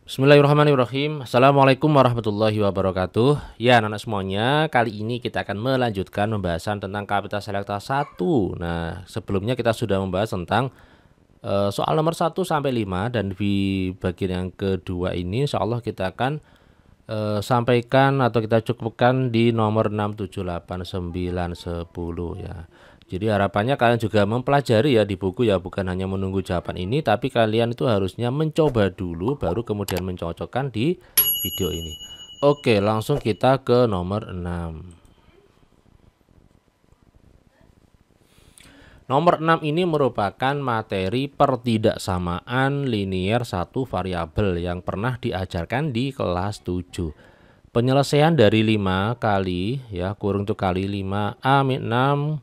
Bismillahirrahmanirrahim. Assalamualaikum warahmatullahi wabarakatuh. Ya anak-anak semuanya, kali ini kita akan melanjutkan pembahasan tentang Kapital Selekta 1. Nah, sebelumnya kita sudah membahas tentang soal nomor 1 sampai 5, dan di bagian yang kedua ini insya Allah kita akan sampaikan atau kita cukupkan di nomor 6, 7, 8, 9, 10 ya. Jadi harapannya kalian juga mempelajari ya di buku ya, bukan hanya menunggu jawaban ini, tapi kalian itu harusnya mencoba dulu baru kemudian mencocokkan di video ini. Oke, langsung kita ke nomor 6. Nomor 6 ini merupakan materi pertidaksamaan linier satu variabel yang pernah diajarkan di kelas 7. Penyelesaian dari 5 kali ya kurung itu kali 5A min 6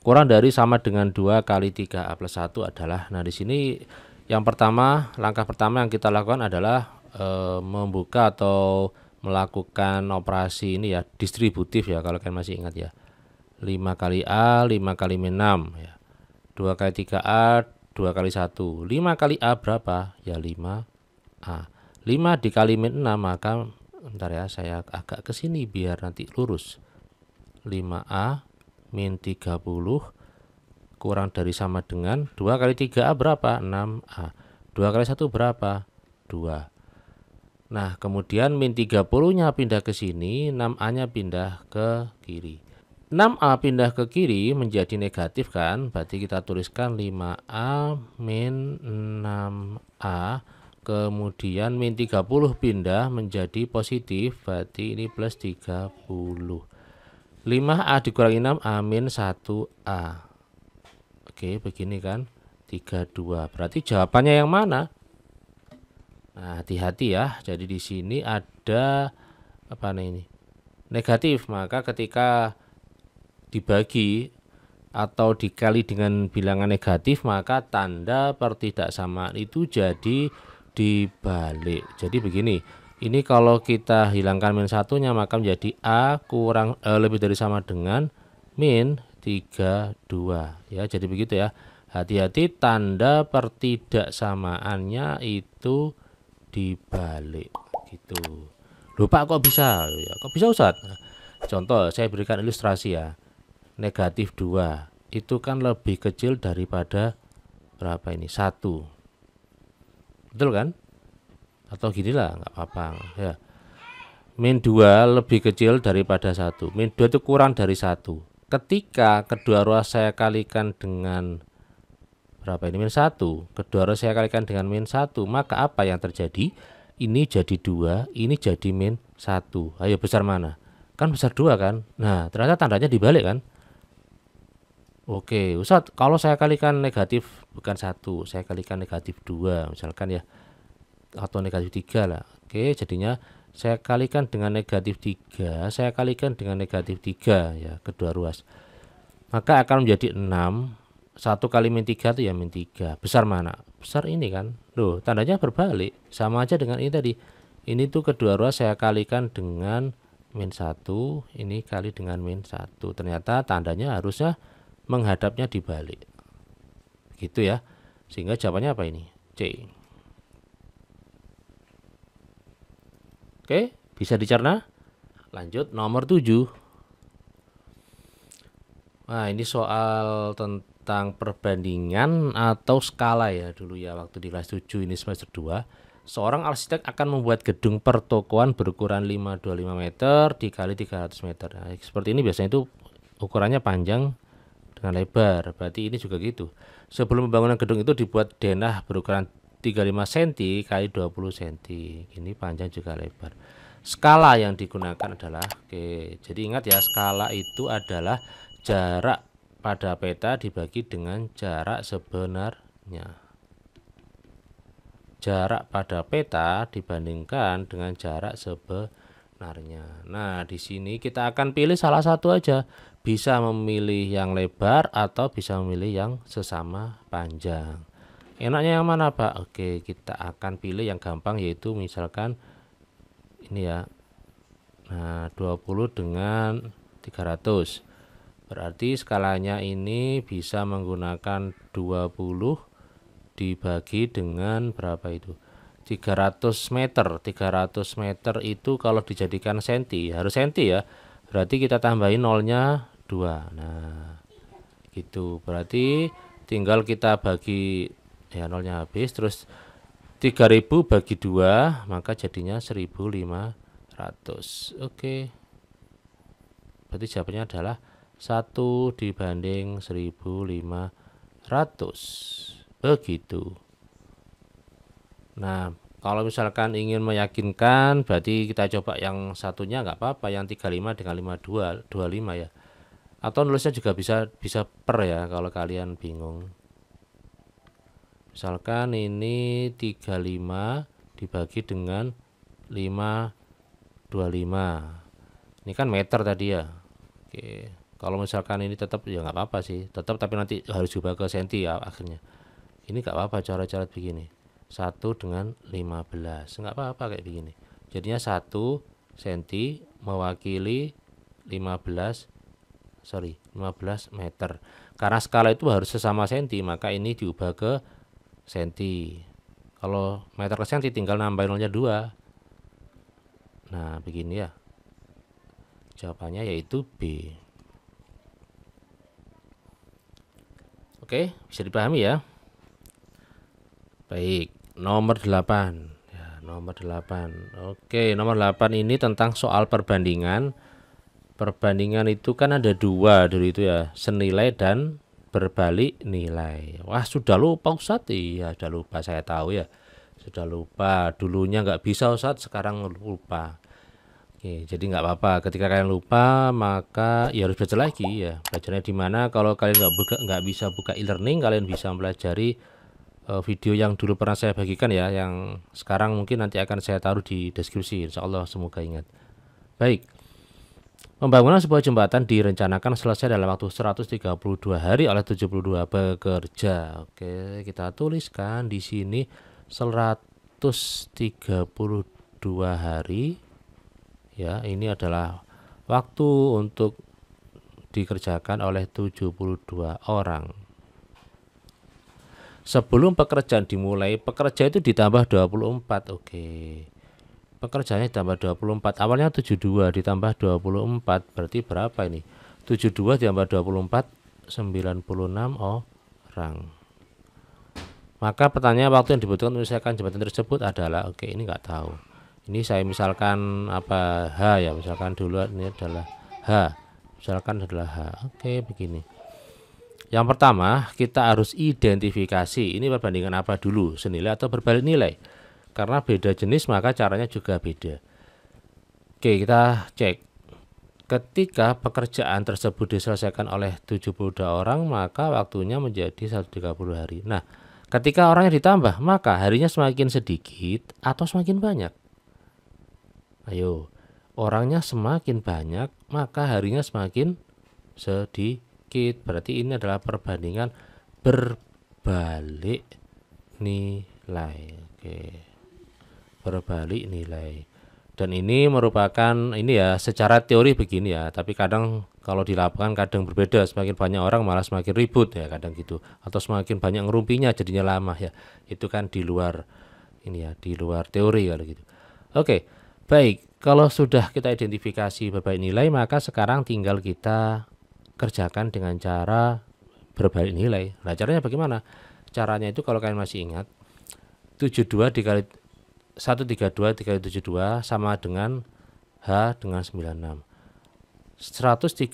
kurang dari sama dengan 2 kali 3A plus 1 adalah. Nah, di sini yang pertama, langkah pertama yang kita lakukan adalah membuka atau melakukan operasi ini ya, distributif ya, kalau kalian masih ingat ya. 5 kali A, 5 kali min 6 ya. 2 kali 3A, 2 kali 1. 5 kali A berapa? Ya 5A. 5 dikali min 6, maka bentar ya, saya agak ke sini biar nanti lurus. 5A min 30 kurang dari sama dengan 2 kali 3A berapa? 6A. 2 kali 1 berapa? 2. Nah, kemudian min 30-nya pindah ke sini, 6A-nya pindah ke kiri. 6A pindah ke kiri menjadi negatif kan? Berarti kita tuliskan 5A min 6A. Kemudian min 30 pindah menjadi positif, berarti ini plus 30. 5A dikurangi 6A min 1A. Oke, begini kan? 32. Berarti jawabannya yang mana? Nah, hati-hati ya. Jadi di sini ada apa nih ini? Negatif. Maka ketika dibagi atau dikali dengan bilangan negatif, maka tanda pertidaksamaan itu jadi dibalik. Jadi begini. Ini kalau kita hilangkan min 1-nya maka menjadi A kurang lebih dari sama dengan min 32 ya. Jadi begitu ya. Hati-hati, tanda pertidaksamaannya itu dibalik gitu. Lupa kok bisa ya, kok bisa Ustaz? Contoh saya berikan ilustrasi ya. Negatif 2 itu kan lebih kecil daripada berapa ini? 1. Betul kan? Atau gini lah, nggak apa-apa ya. Min 2 lebih kecil daripada 1. Min 2 itu kurang dari 1. Ketika kedua ruas saya kalikan dengan berapa ini? Min 1. Kedua ruas saya kalikan dengan min 1, maka apa yang terjadi? Ini jadi 2, ini jadi min 1. Ayo, besar mana? Kan besar 2 kan? Nah, ternyata tandanya dibalik kan? Oke, Ustadz, kalau saya kalikan negatif bukan 1, saya kalikan negatif 2 misalkan ya, atau negatif 3 lah. Oke, jadinya saya kalikan dengan negatif 3, saya kalikan dengan negatif 3 ya, kedua ruas. Maka akan menjadi 6. 1 kali min 3 itu ya min 3. Besar mana? Besar ini kan. Loh, tandanya berbalik. Sama aja dengan ini tadi. Ini tuh kedua ruas saya kalikan dengan min 1, ini kali dengan min 1. Ternyata tandanya harusnya menghadapnya dibalik. Gitu ya. Sehingga jawabannya apa ini? C. Oke, bisa dicerna. Lanjut nomor 7. Nah, ini soal tentang perbandingan atau skala ya dulu ya, waktu di kelas 7 ini semester 2. Seorang arsitek akan membuat gedung pertokoan berukuran 525 meter dikali 300 meter. Nah, seperti ini biasanya itu ukurannya panjang dengan lebar. Berarti ini juga gitu. Sebelum pembangunan gedung itu dibuat denah berukuran 35 cm kali 20 cm. Ini panjang juga lebar. Skala yang digunakan adalah, oke, jadi ingat ya, skala itu adalah jarak pada peta dibagi dengan jarak sebenarnya. Jarak pada peta dibandingkan dengan jarak sebenarnya. Nah, di sini kita akan pilih salah satu aja. Bisa memilih yang lebar atau bisa memilih yang sesama panjang. Enaknya yang mana, Pak? Oke, kita akan pilih yang gampang, yaitu misalkan ini ya. Nah, 20 dengan 300. Berarti skalanya ini bisa menggunakan 20 dibagi dengan berapa itu? 300 meter. 300 meter itu kalau dijadikan senti, harus senti ya. Berarti kita tambahin nolnya 2. Nah, gitu. Berarti tinggal kita bagi ya, nolnya habis, terus 3000 bagi 2, maka jadinya 1500. Oke. Berarti jawabannya adalah 1 dibanding 1500. Begitu. Nah, kalau misalkan ingin meyakinkan, berarti kita coba yang satunya nggak apa-apa, yang 35 dengan 25 ya. Atau nulisnya juga bisa per ya kalau kalian bingung. Misalkan ini 35 dibagi dengan 525. Ini kan meter tadi ya. Oke. Kalau misalkan ini tetap ya nggak apa-apa sih, tetap, tapi nanti harus diubah ke senti ya akhirnya. Ini nggak apa-apa cara-cara begini. 1 dengan 15, nggak apa-apa kayak begini. Jadinya 1 senti mewakili 15 meter. Karena skala itu harus sesama senti, maka ini diubah ke senti. Kalau meter ke senti tinggal nambahin nolnya 2. Nah, begini ya. Jawabannya yaitu B. Oke, bisa dipahami ya. Baik, nomor 8. Ya, nomor 8. Oke, nomor 8 ini tentang soal perbandingan. Perbandingan itu kan ada 2 dulu itu ya, senilai dan berbalik nilai. Wah, sudah lupa Ustadz. Iya, sudah lupa, saya tahu ya. Sudah lupa, dulunya nggak bisa Ustadz, sekarang lupa. Oke, jadi nggak apa-apa. Ketika kalian lupa, maka ya harus belajar lagi ya. Belajarnya di mana? Kalau kalian nggak bisa buka e-learning, kalian bisa mempelajari video yang dulu pernah saya bagikan ya, yang sekarang mungkin nanti akan saya taruh di deskripsi. Insya Allah semoga ingat. Baik. Pembangunan sebuah jembatan direncanakan selesai dalam waktu 132 hari oleh 72 pekerja. Oke, kita tuliskan di sini 132 hari. Ya, ini adalah waktu untuk dikerjakan oleh 72 orang. Sebelum pekerjaan dimulai, pekerja itu ditambah 24. Oke. Pekerjaannya ditambah 24. Awalnya 72 ditambah 24. Berarti berapa ini? 72 ditambah 24, 96 orang. Maka pertanyaan waktu yang dibutuhkan untuk menyelesaikan jembatan tersebut adalah, oke, ini nggak tahu. Ini saya misalkan apa, H ya, misalkan dulu ini adalah H. Misalkan adalah H. Oke, begini. Yang pertama, kita harus identifikasi ini perbandingan apa dulu, senilai atau berbalik nilai. Karena beda jenis maka caranya juga beda. Oke, kita cek. Ketika pekerjaan tersebut diselesaikan oleh 72 orang, maka waktunya menjadi 130 hari. Nah, ketika orangnya ditambah, maka harinya semakin sedikit atau semakin banyak? Ayo, orangnya semakin banyak, maka harinya semakin sedikit. Berarti ini adalah perbandingan berbalik nilai. Oke. Berbalik nilai. Dan ini merupakan ini ya, secara teori begini ya, tapi kadang kalau di lapangan kadang berbeda, semakin banyak orang malah semakin ribut ya, kadang gitu. Atau semakin banyak ngerumpinya jadinya lama ya. Itu kan di luar ini ya, di luar teori kalau gitu. Oke. Baik, kalau sudah kita identifikasi berbalik nilai, maka sekarang tinggal kita kerjakan dengan cara berbalik nilai. Nah, caranya bagaimana? Caranya itu kalau kalian masih ingat, 72 dikali 132 dikali 72 sama dengan H dengan 96. 132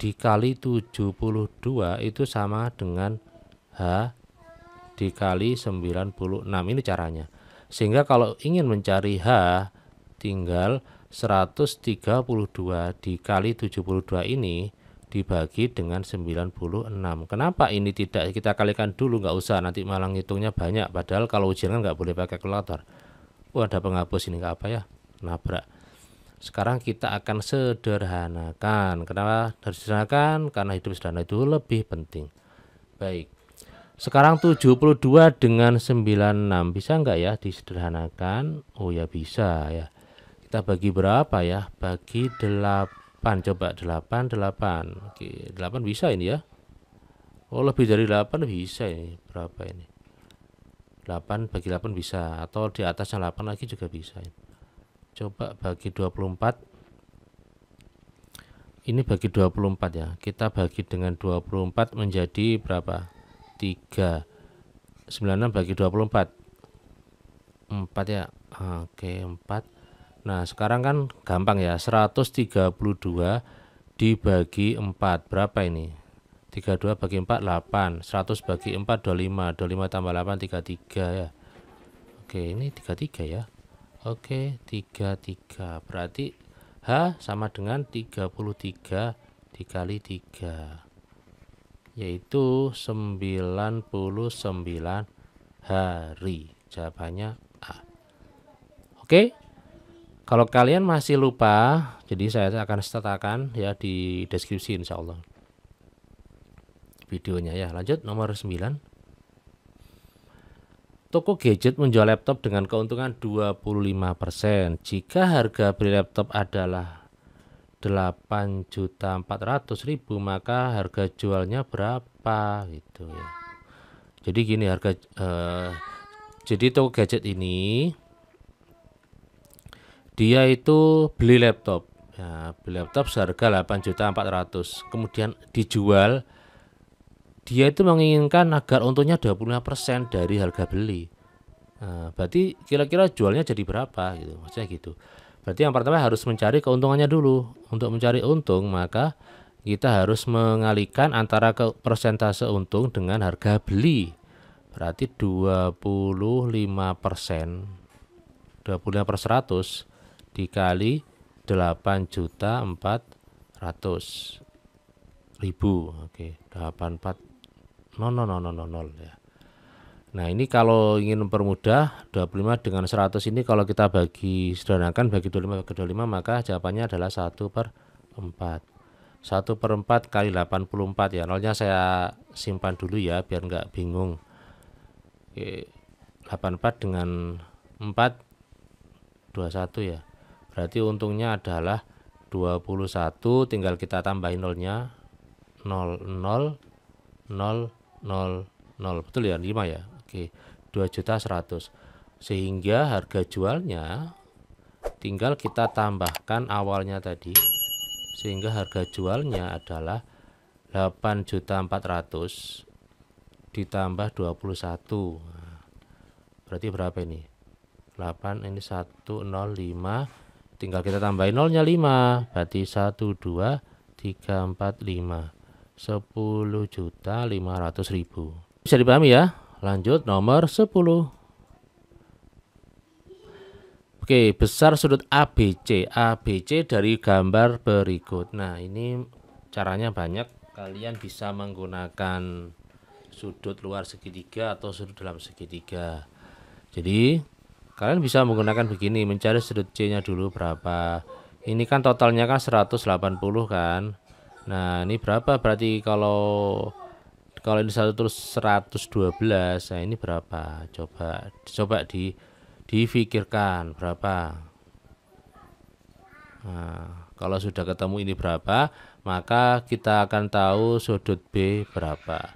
dikali 72 itu sama dengan H dikali 96. Ini caranya. Sehingga kalau ingin mencari H, tinggal 132 dikali 72 ini dibagi dengan 96. Kenapa ini tidak kita kalikan dulu, nggak usah, nanti malah ngitungnya banyak. Padahal kalau ujian kan nggak boleh pakai kalkulator. Ada penghapus ini, nggak apa ya, nabrak. Sekarang kita akan sederhanakan. Kenapa harus sederhanakan? Karena hidup sederhana itu lebih penting. Baik. Sekarang 72 dengan 96 bisa nggak ya disederhanakan? Oh ya bisa ya. Kita bagi berapa ya? Bagi 8. Coba 8. Oke, 8 bisa ini ya. Oh, lebih dari 8 bisa ini. Berapa ini? 8 bagi 8 bisa, atau di atasnya 8 lagi juga bisa. Coba bagi 24. Ini bagi 24 ya. Kita bagi dengan 24 menjadi berapa? 3. 96 bagi 24. 4 ya. Oke, 4. Nah, sekarang kan gampang ya. 132 dibagi 4. Berapa ini? 32 bagi 4 8. 100 bagi 4 25. 25 tambah 8 33 ya. Oke, ini 33 ya. Oke, 33. Berarti H sama dengan 33 dikali 3, yaitu 99 hari. Jawabannya A. Oke. Kalau kalian masih lupa, jadi saya akan sertakan ya di deskripsi insya Allah videonya ya. Lanjut nomor 9. Toko gadget menjual laptop dengan keuntungan 25%. Jika harga beli laptop adalah 8.400.000, maka harga jualnya berapa gitu ya. Jadi gini jadi toko gadget ini dia itu beli laptop. Ya, beli laptop seharga 8.400.000. Kemudian dijual, dia itu menginginkan agar untungnya 25% dari harga beli. Nah, berarti kira-kira jualnya jadi berapa gitu, maksudnya gitu. Berarti yang pertama harus mencari keuntungannya dulu. Untuk mencari untung, maka kita harus mengalihkan antara persentase untung dengan harga beli. Berarti 25%. 25% dikali 8.400.000. Oke, 84.000 ya. Nah, ini kalau ingin mempermudah 25 dengan 100 ini kalau kita bagi sederhanakan bagi 25 ke 25, maka jawabannya adalah 1/4. 1/4 kali 84 ya. Nolnya saya simpan dulu ya biar nggak bingung. Oke, 84 dengan 4 21 ya. Berarti untungnya adalah 21, tinggal kita tambahin nolnya 0 0 0 0 0. Betul ya, 5 ya. Oke, 2.100.000. Sehingga harga jualnya tinggal kita tambahkan awalnya tadi. Sehingga harga jualnya adalah 8.400.000 ditambah 21. Nah, berarti berapa ini? 8 ini 105, tinggal kita tambahin nolnya 5, berarti 1 2 3 4 5, 10.500.000. Bisa dipahami ya? Lanjut nomor 10. Oke, besar sudut ABC. ABC dari gambar berikut. Nah, ini caranya banyak. Kalian bisa menggunakan sudut luar segitiga atau sudut dalam segitiga. Jadi kalian bisa menggunakan begini, mencari sudut C-nya dulu berapa. Ini kan totalnya kan 180 kan. Nah, ini berapa berarti kalau ini 1 terus 112. Nah, ini berapa? Coba difikirkan berapa. Nah, kalau sudah ketemu ini berapa, maka kita akan tahu sudut B berapa.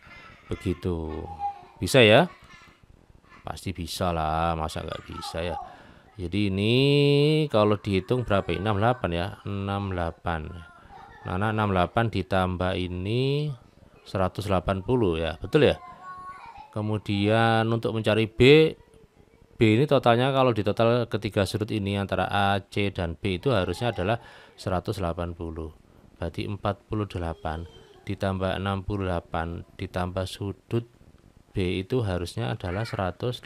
Begitu. Bisa ya? Pasti bisa lah, masa nggak bisa ya. Jadi ini kalau dihitung berapa? 68 ya, 68. Nah, 68 ditambah ini 180 ya, betul ya. Kemudian untuk mencari B ini totalnya kalau di total ketiga sudut ini antara A, C, dan B itu harusnya adalah 180. Berarti 48 ditambah 68 ditambah sudut B itu harusnya adalah 180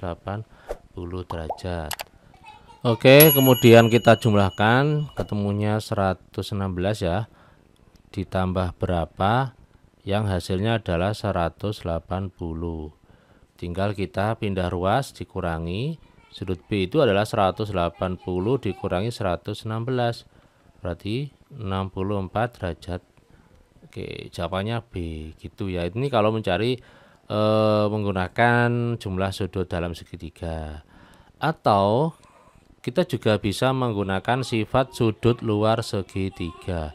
derajat. Oke, kemudian kita jumlahkan, ketemunya 116 ya. Ditambah berapa? Yang hasilnya adalah 180. Tinggal kita pindah ruas dikurangi. Sudut B itu adalah 180 dikurangi 116. Berarti 64 derajat. Oke, jawabannya B gitu ya. Ini kalau mencari menggunakan jumlah sudut dalam segitiga. Atau kita juga bisa menggunakan sifat sudut luar segitiga.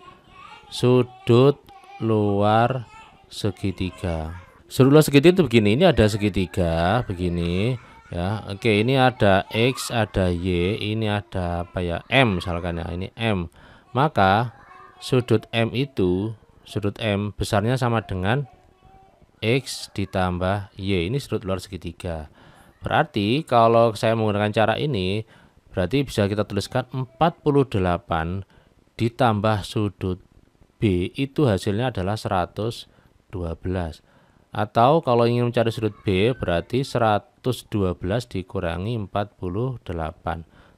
Sudut luar segitiga. Sudut luar segitiga itu begini, ini ada segitiga begini ya. Oke, ini ada X, ada Y, ini ada apa ya, M misalkan ya, ini M. Maka sudut M itu, sudut M besarnya sama dengan X ditambah Y. Ini sudut luar segitiga. Berarti kalau saya menggunakan cara ini, berarti bisa kita tuliskan 48 ditambah sudut B itu hasilnya adalah 112. Atau kalau ingin mencari sudut B berarti 112 dikurangi 48.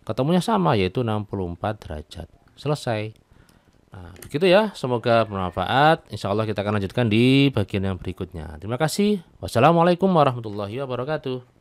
Ketemunya sama yaitu 64 derajat. Selesai. Nah, begitu ya. Semoga bermanfaat. Insya Allah kita akan lanjutkan di bagian yang berikutnya. Terima kasih. Wassalamualaikum warahmatullahi wabarakatuh.